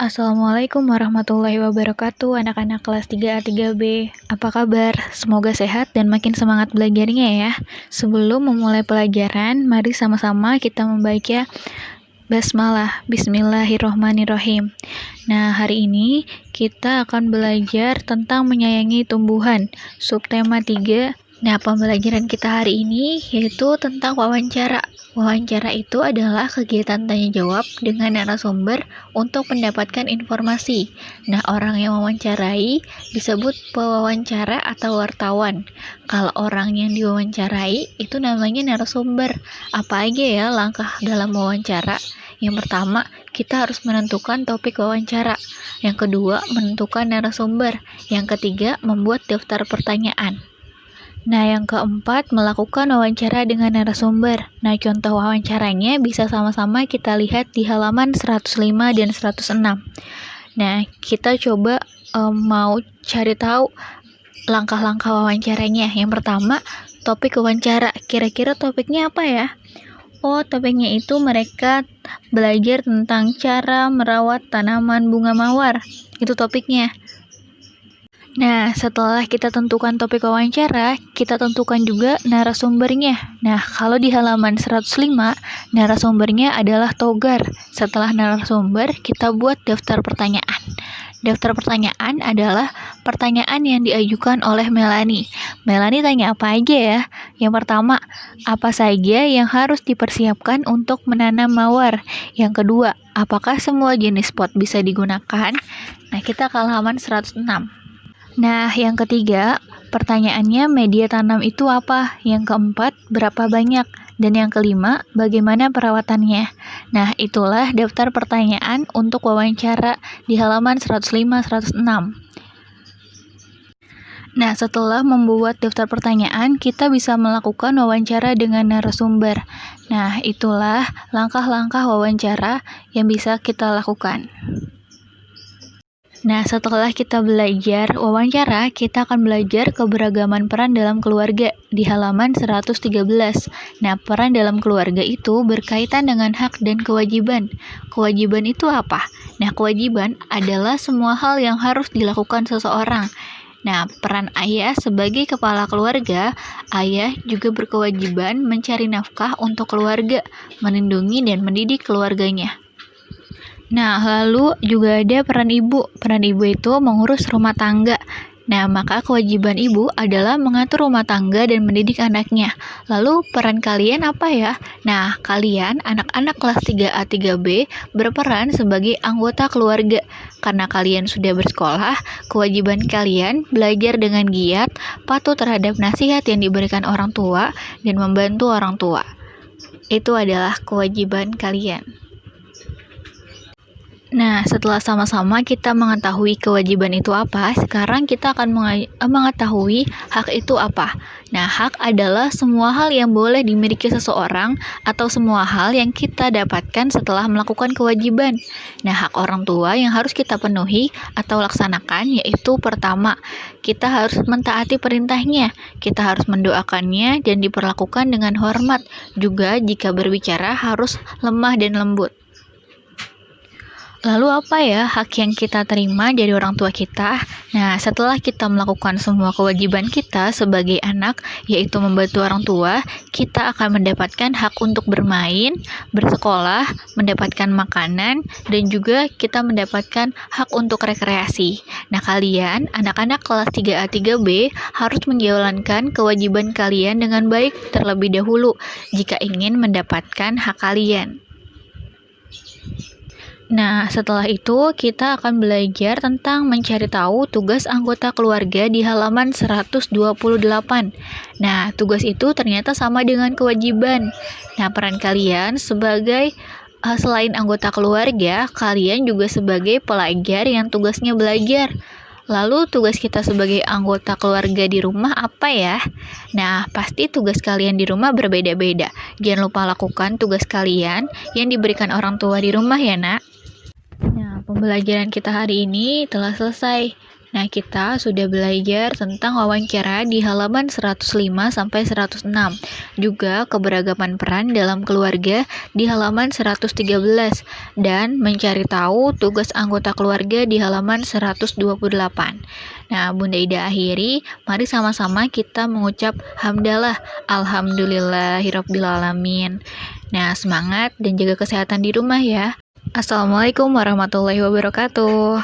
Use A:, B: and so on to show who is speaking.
A: Assalamualaikum warahmatullahi wabarakatuh, anak-anak kelas 3A 3B. Apa kabar? Semoga sehat dan makin semangat belajarnya ya. Sebelum memulai pelajaran, mari sama-sama kita membaca basmalah. Bismillahirrohmanirrohim. Nah, hari ini kita akan belajar tentang menyayangi tumbuhan. Subtema 3. Nah, pembelajaran kita hari ini yaitu tentang wawancara. Wawancara itu adalah kegiatan tanya jawab dengan narasumber untuk mendapatkan informasi. Nah, orang yang mewawancarai disebut pewawancara atau wartawan. Kalau orang yang diwawancarai itu namanya narasumber. Apa aja ya langkah dalam wawancara? Yang pertama, kita harus menentukan topik wawancara. Yang kedua, menentukan narasumber. Yang ketiga, membuat daftar pertanyaan. Nah, yang keempat, melakukan wawancara dengan narasumber. Nah, contoh wawancaranya bisa sama-sama kita lihat di halaman 105 dan 106. Nah, kita coba mau cari tahu langkah-langkah wawancaranya. Yang pertama, topik wawancara. Kira-kira topiknya apa ya? Oh, topiknya itu mereka belajar tentang cara merawat tanaman bunga mawar. Itu topiknya. Nah, setelah kita tentukan topik wawancara, kita tentukan juga narasumbernya. Nah, kalau di halaman 105, narasumbernya adalah Togar. Setelah narasumber, kita buat daftar pertanyaan. Daftar pertanyaan adalah pertanyaan yang diajukan oleh Melanie. Melanie tanya apa aja ya? Yang pertama, apa saja yang harus dipersiapkan untuk menanam mawar? Yang kedua, apakah semua jenis pot bisa digunakan? Nah, kita ke halaman 106. Nah, yang ketiga, pertanyaannya media tanam itu apa? Yang keempat, berapa banyak? Dan yang kelima, bagaimana perawatannya? Nah, itulah daftar pertanyaan untuk wawancara di halaman 105-106. Nah, setelah membuat daftar pertanyaan, kita bisa melakukan wawancara dengan narasumber. Nah, itulah langkah-langkah wawancara yang bisa kita lakukan. Nah, setelah kita belajar wawancara, kita akan belajar keberagaman peran dalam keluarga di halaman 113. Nah, peran dalam keluarga itu berkaitan dengan hak dan kewajiban. Kewajiban itu apa? Nah, kewajiban adalah semua hal yang harus dilakukan seseorang. Nah, peran ayah sebagai kepala keluarga, ayah juga berkewajiban mencari nafkah untuk keluarga, melindungi dan mendidik keluarganya. Nah, lalu juga ada peran ibu. Peran ibu itu mengurus rumah tangga. Nah, maka kewajiban ibu adalah mengatur rumah tangga dan mendidik anaknya. Lalu peran kalian apa ya? Nah, kalian anak-anak kelas 3A 3B berperan sebagai anggota keluarga. Karena kalian sudah bersekolah, kewajiban kalian belajar dengan giat, patuh terhadap nasihat yang diberikan orang tua, dan membantu orang tua. Itu adalah kewajiban kalian. Nah, setelah sama-sama kita mengetahui kewajiban itu apa, sekarang kita akan mengetahui hak itu apa. Nah, hak adalah semua hal yang boleh dimiliki seseorang atau semua hal yang kita dapatkan setelah melakukan kewajiban. Nah, hak orang tua yang harus kita penuhi atau laksanakan yaitu pertama, kita harus mentaati perintahnya, kita harus mendoakannya dan diperlakukan dengan hormat. Juga jika berbicara harus lemah dan lembut. Lalu apa ya hak yang kita terima dari orang tua kita? Nah, setelah kita melakukan semua kewajiban kita sebagai anak, yaitu membantu orang tua, kita akan mendapatkan hak untuk bermain, bersekolah, mendapatkan makanan, dan juga kita mendapatkan hak untuk rekreasi. Nah, kalian, anak-anak kelas 3A 3B, harus menjalankan kewajiban kalian dengan baik terlebih dahulu, jika ingin mendapatkan hak kalian. Nah, setelah itu kita akan belajar tentang mencari tahu tugas anggota keluarga di halaman 128. Nah, tugas itu ternyata sama dengan kewajiban. Nah, peran kalian sebagai selain anggota keluarga, kalian juga sebagai pelajar yang tugasnya belajar. Lalu tugas kita sebagai anggota keluarga di rumah apa ya? Nah, pasti tugas kalian di rumah berbeda-beda. Jangan lupa lakukan tugas kalian yang diberikan orang tua di rumah ya, Nak. Nah, pembelajaran kita hari ini telah selesai. Nah, kita sudah belajar tentang wawancara di halaman 105 sampai 106. Juga keberagaman peran dalam keluarga di halaman 113 dan mencari tahu tugas anggota keluarga di halaman 128. Nah, Bunda Ida akhiri, mari sama-sama kita mengucap hamdalah alhamdulillahirabbil alamin. Nah, semangat dan jaga kesehatan di rumah ya. Assalamualaikum warahmatullahi wabarakatuh.